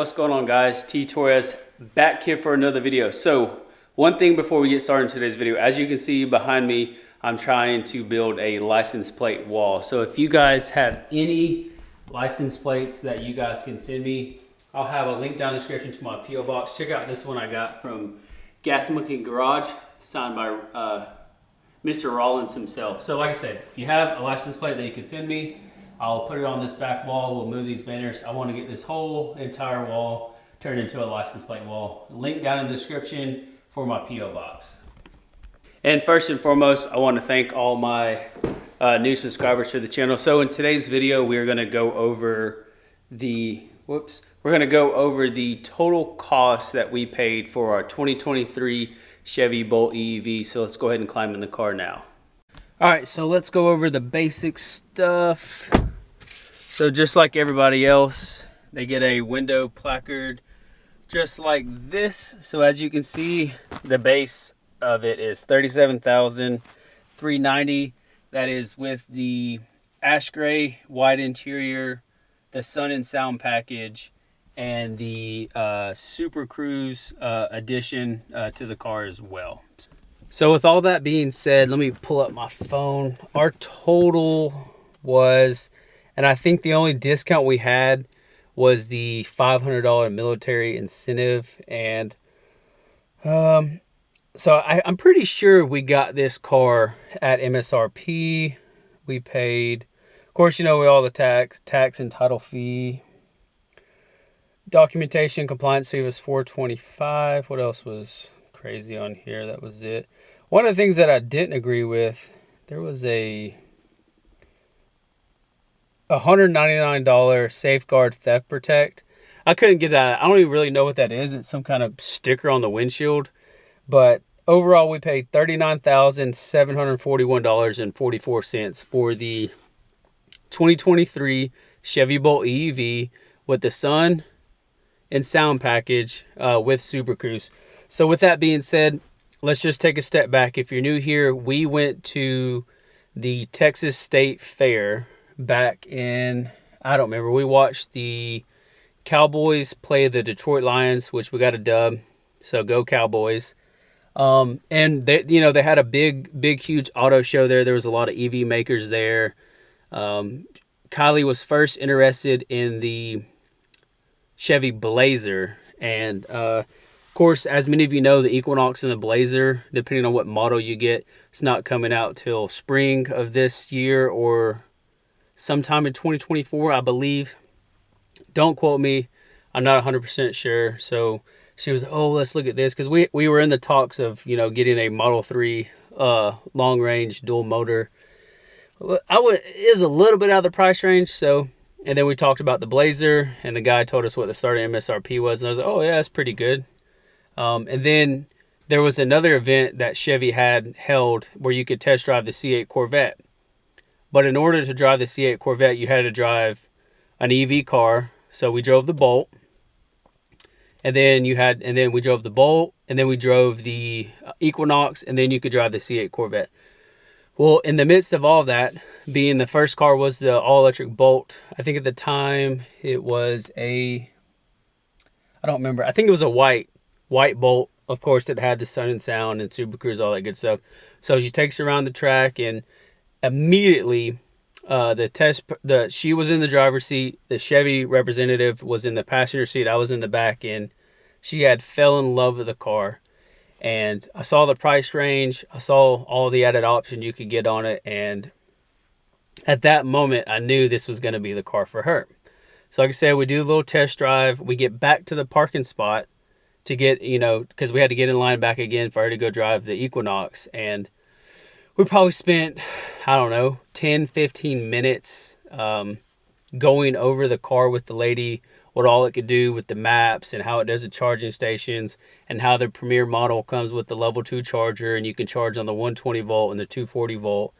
what's going on, guys? T Torres back here for another video. So one thing before we get started in today's video, as you can see behind me, I'm trying to build a license plate wall. So if you guys have any license plates that you guys can send me, I'll have a link down in the description to my P.O. box. Check out this one I got from Gas Monkey Garage, signed by Mr. Rollins himself. So like I said, if you have a license plate that you can send me, I'll put it on this back wall. We'll move these banners. I want to get this whole entire wall turned into a license plate wall. Link down in the description for my P.O. box. And first and foremost, I want to thank all my new subscribers to the channel. So in today's video, we're going to go over the total cost that we paid for our 2023 Chevy Bolt EUV. So let's go ahead and climb in the car now. All right, so let's go over the basic stuff. So just like everybody else, they get a window placard just like this. So as you can see, the base of it is $37,390. That is with the ash gray white interior, the sun and sound package, and the Super Cruise addition to the car as well. So with all that being said, let me pull up my phone. Our total was, and I think the only discount we had was the $500 military incentive. And so I'm pretty sure we got this car at MSRP. We paid, of course, you know, with all the tax and title fee. Documentation compliance fee was $425. What else was crazy on here? That was it. One of the things that I didn't agree with, there was a $199 safeguard theft protect. I couldn't get that. I don't even really know what that is. It's some kind of sticker on the windshield. But overall, we paid $39,741.44 for the 2023 Chevy Bolt EUV with the sun and sound package with Super Cruise. So with that being said, let's just take a step back. If you're new here, we went to the Texas State Fair back in, I don't remember. We watched the Cowboys play the Detroit Lions, which we got a dub. So go Cowboys. And they, you know, they had a big, huge auto show there. There was a lot of EV makers there. Kylie was first interested in the Chevy Blazer, and of course, as many of you know, the Equinox and the Blazer, depending on what model you get, it's not coming out till spring of this year or sometime in 2024, I believe. Don't quote me. I'm not 100% sure. So she was, oh, let's look at this. Because we were in the talks of, you know, getting a Model 3 long range dual motor. It was a little bit out of the price range. So, and then we talked about the Blazer, and the guy told us what the starting MSRP was. And I was like, oh yeah, that's pretty good. And then there was another event that Chevy had held where you could test drive the C8 Corvette. But in order to drive the C8 Corvette, you had to drive an EV car. So we drove the Bolt. And then we drove the Bolt, and then we drove the Equinox, and then you could drive the C8 Corvette. Well, in the midst of all that, being the first car was the all-electric Bolt. I think at the time it was I don't remember. I think it was a white Bolt, of course, that had the sun and sound and Super Cruise, all that good stuff. So she takes her around the track, and immediately she was in the driver's seat. The Chevy representative was in the passenger seat. I was in the back, and she had fell in love with the car. And I saw the price range. I saw all the added options you could get on it. And at that moment, I knew this was going to be the car for her. So like I said, we do a little test drive. We get back to the parking spot to get, you know, because we had to get in line back again for her to go drive the Equinox. And we probably spent, I don't know, 10, 15 minutes going over the car with the lady, what all it could do with the maps and how it does the charging stations, and how the Premier model comes with the level 2 charger, and you can charge on the 120 volt and the 240 volt.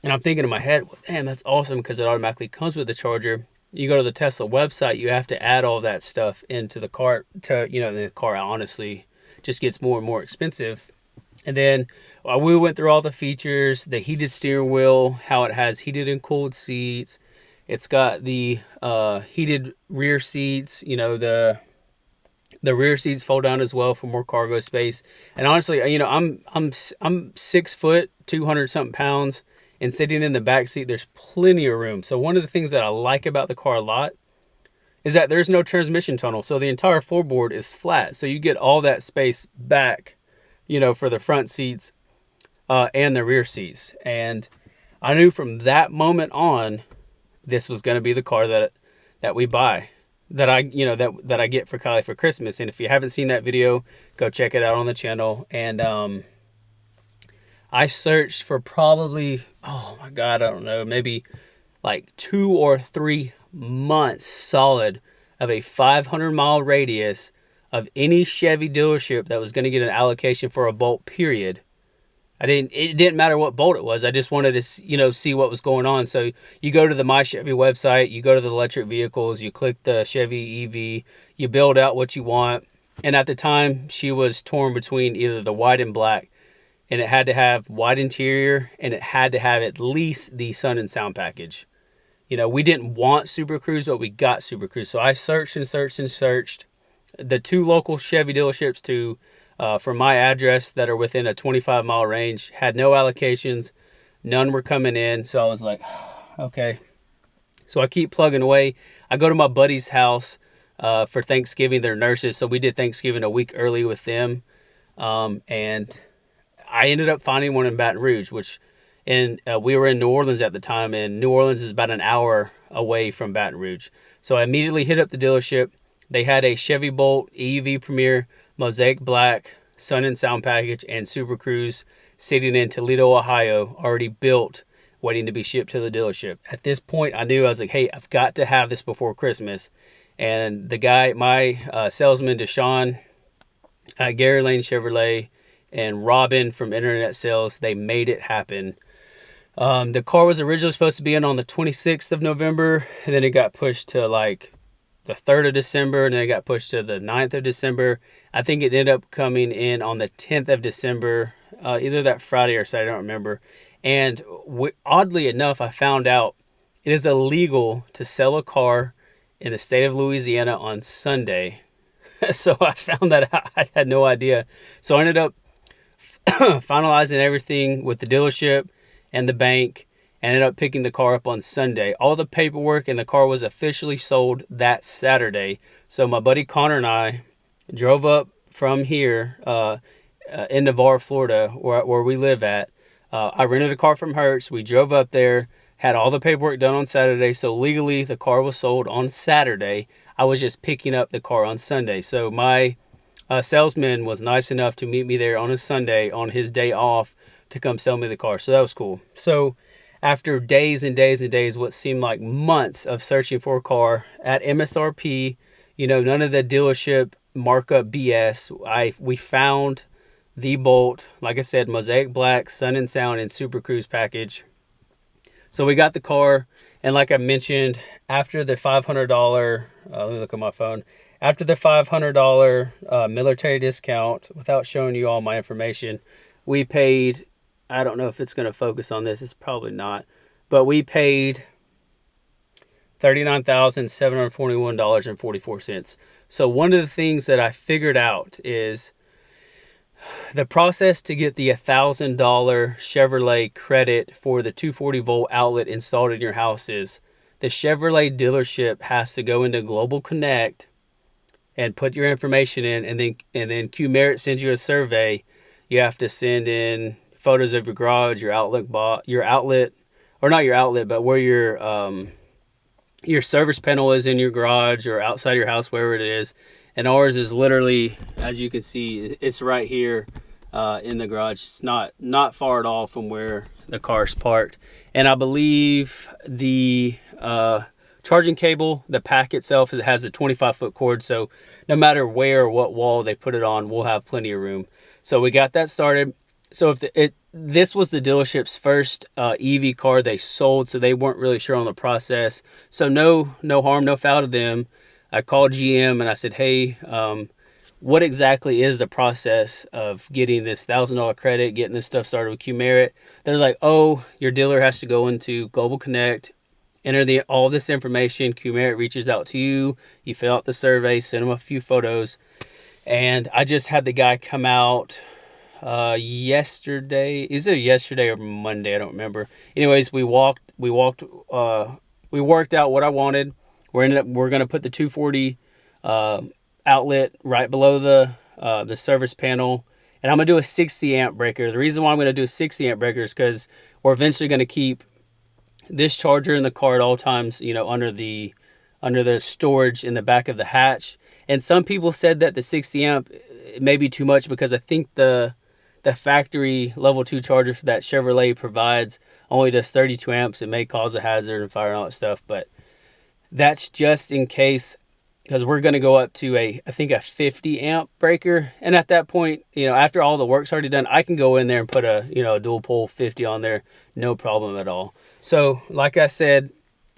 And I'm thinking in my head, well, damn, that's awesome because it automatically comes with the charger. You go to the Tesla website, you have to add all that stuff into the cart to, you know, the car honestly just gets more and more expensive. And then we went through all the features, the heated steering wheel, how it has heated and cooled seats, It's got the heated rear seats. You know, the rear seats fold down as well for more cargo space. And honestly, you know, I'm 6 foot, 200 something pounds, and sitting in the back seat, there's plenty of room. So one of the things that I like about the car a lot is that there's no transmission tunnel. So the entire floorboard is flat. So you get all that space back, you know, for the front seats and the rear seats. And I knew from that moment on, this was going to be the car that we buy, that I get for Kylie for Christmas. And if you haven't seen that video, go check it out on the channel. And I searched for probably, oh my God, I don't know, maybe like 2 or 3 months solid of a 500-mile radius of any Chevy dealership that was going to get an allocation for a Bolt, period. It didn't matter what Bolt it was. I just wanted to, you know, see what was going on. So you go to the My Chevy website, you go to the electric vehicles, you click the Chevy EV, you build out what you want. And at the time, she was torn between either the white and black, and it had to have white interior, and it had to have at least the sun and sound package. You know, we didn't want Super Cruise, but we got Super Cruise. So I searched and searched and searched. The 2 local Chevy dealerships from my address that are within a 25-mile range had no allocations. None were coming in. So I was like, okay. So I keep plugging away. I go to my buddy's house for Thanksgiving. They're nurses, so we did Thanksgiving a week early with them. And I ended up finding one in Baton Rouge, we were in New Orleans at the time, and New Orleans is about an hour away from Baton Rouge. So I immediately hit up the dealership. They had a Chevy Bolt EUV Premier, Mosaic Black, sun and sound package, and Super Cruise sitting in Toledo, Ohio, already built, waiting to be shipped to the dealership. At this point, I knew, I was like, hey, I've got to have this before Christmas. And the guy, my salesman, Deshaun, Gary Lane Chevrolet, and Robin from Internet Sales, they made it happen. The car was originally supposed to be in on the 26th of November, and then it got pushed to like the 3rd of December, and then it got pushed to the 9th of December. I think it ended up coming in on the 10th of December, either that Friday or Saturday, I don't remember. And oddly enough, I found out it is illegal to sell a car in the state of Louisiana on Sunday. So I found that out. I had no idea. So I ended up finalizing everything with the dealership and the bank, and ended up picking the car up on Sunday. All the paperwork, and the car was officially sold that Saturday. So my buddy Connor and I drove up from here in Navarre, Florida, where we live at. I rented a car from Hertz. We drove up there, had all the paperwork done on Saturday. So legally, the car was sold on Saturday. I was just picking up the car on Sunday. So my salesman was nice enough to meet me there on a Sunday on his day off to come sell me the car. So that was cool. So after days and days and days, what seemed like months of searching for a car at MSRP, you know, none of the dealership markup BS, we found the Bolt, like I said, Mosaic Black, Sun and Sound, and Super Cruise package. So we got the car, and like I mentioned, after the $500, let me look at my phone, after the $500 military discount, without showing you all my information, we paid, I don't know if it's going to focus on this, it's probably not, but we paid $39,741.44. So one of the things that I figured out is the process to get the $1,000 Chevrolet credit for the 240 volt outlet installed in your house is the Chevrolet dealership has to go into Global Connect and put your information in, and then Q Merit sends you a survey. You have to send in photos of your garage, your outlet, or not your outlet, but where your service panel is in your garage or outside your house, wherever it is. And ours is literally, as you can see, it's right here in the garage. It's not far at all from where the car's parked. And I believe the charging cable, the pack itself, it has a 25-foot cord. So no matter where or what wall they put it on, we'll have plenty of room. So we got that started. So this was the dealership's first EV car they sold, so they weren't really sure on the process. So no harm, no foul to them. I called GM and I said, hey, what exactly is the process of getting this $1,000 credit, getting this stuff started with Q Merit? They're like, oh, your dealer has to go into Global Connect enter all this information. Q-Merit reaches out to you. You fill out the survey, send them a few photos. And I just had the guy come out yesterday. Is it yesterday or Monday? I don't remember. Anyways, we worked out what I wanted. We're gonna put the 240 outlet right below the service panel, and I'm gonna do a 60 amp breaker. The reason why I'm gonna do a 60 amp breaker is because we're eventually gonna keep this charger in the car at all times, you know, under the storage in the back of the hatch. And some people said that the 60 amp may be too much, because I think the factory level 2 charger that Chevrolet provides only does 32 amps. It may cause a hazard and fire and all that stuff, but that's just in case, because we're going to go up to I think a 50 amp breaker. And at that point, you know, after all the work's already done, I can go in there and put a dual pole 50 on there, no problem at all. So like I said,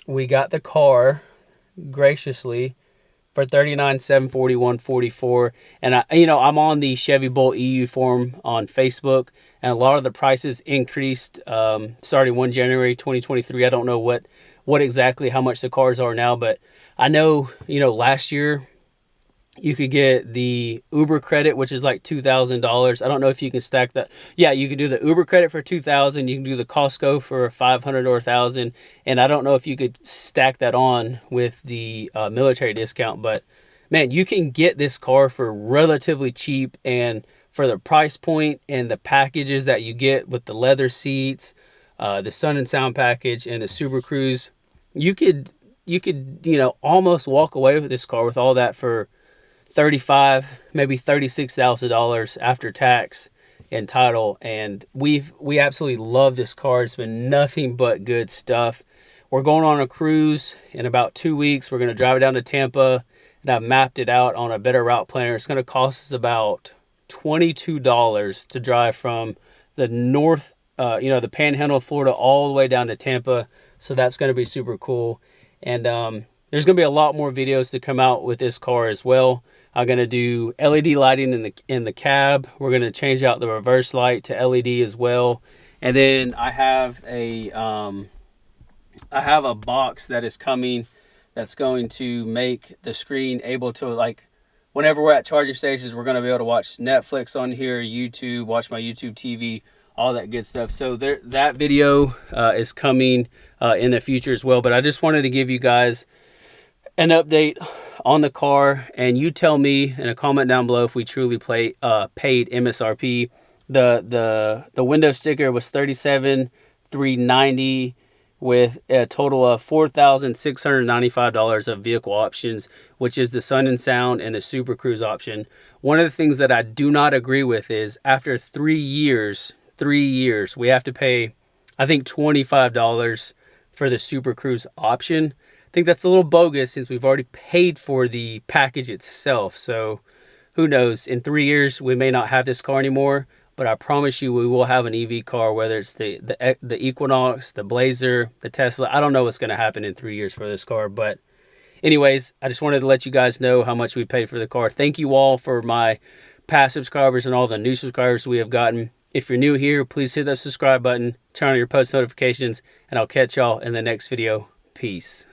we got the car graciously for $39,741.44, and I'm on the Chevy Bolt EU forum on Facebook, and a lot of the prices increased starting 1 January 2023. I don't know what exactly how much the cars are now, but I know, last year you could get the Uber credit, which is like $2,000. I don't know if you can stack that. Yeah, you can do the Uber credit for $2,000. You can do the Costco for $500 or $1,000. And I don't know if you could stack that on with the military discount. But man, you can get this car for relatively cheap, and for the price point and the packages that you get with the leather seats, the Sun and Sound package, and the Super Cruise, you could almost walk away with this car with all that for $35,000, maybe $36,000 after tax and title. And we absolutely love this car. It's been nothing but good stuff. We're going on a cruise in about 2 weeks. We're going to drive it down to Tampa, and I've mapped it out on a better route planner. It's going to cost us about $22 to drive from the north, the Panhandle of Florida, all the way down to Tampa. So that's going to be super cool. And there's going to be a lot more videos to come out with this car as well. I'm going to do LED lighting in the cab. We're going to change out the reverse light to LED as well. And then I have a box that is coming that's going to make the screen able to, like, whenever we're at charging stations, we're going to be able to watch Netflix on here, YouTube, watch my YouTube TV, all that good stuff. So that video is coming in the future as well. But I just wanted to give you guys an update on the car, and you tell me in a comment down below if we truly paid MSRP. The window sticker was $37,390 with a total of $4,695 of vehicle options, which is the Sun and Sound and the Super Cruise option. One of the things that I do not agree with is after 3 years, we have to pay, I think, $25 for the Super Cruise option. I think that's a little bogus, since we've already paid for the package itself. So who knows, in 3 years we may not have this car anymore, but I promise you we will have an EV car, whether it's the Equinox, the Blazer, the Tesla. I don't know what's going to happen in 3 years for this car, but anyways, I just wanted to let you guys know how much we paid for the car. Thank you all for my past subscribers and all the new subscribers we have gotten. If you're new here, please hit that subscribe button, turn on your post notifications, and I'll catch y'all in the next video. Peace.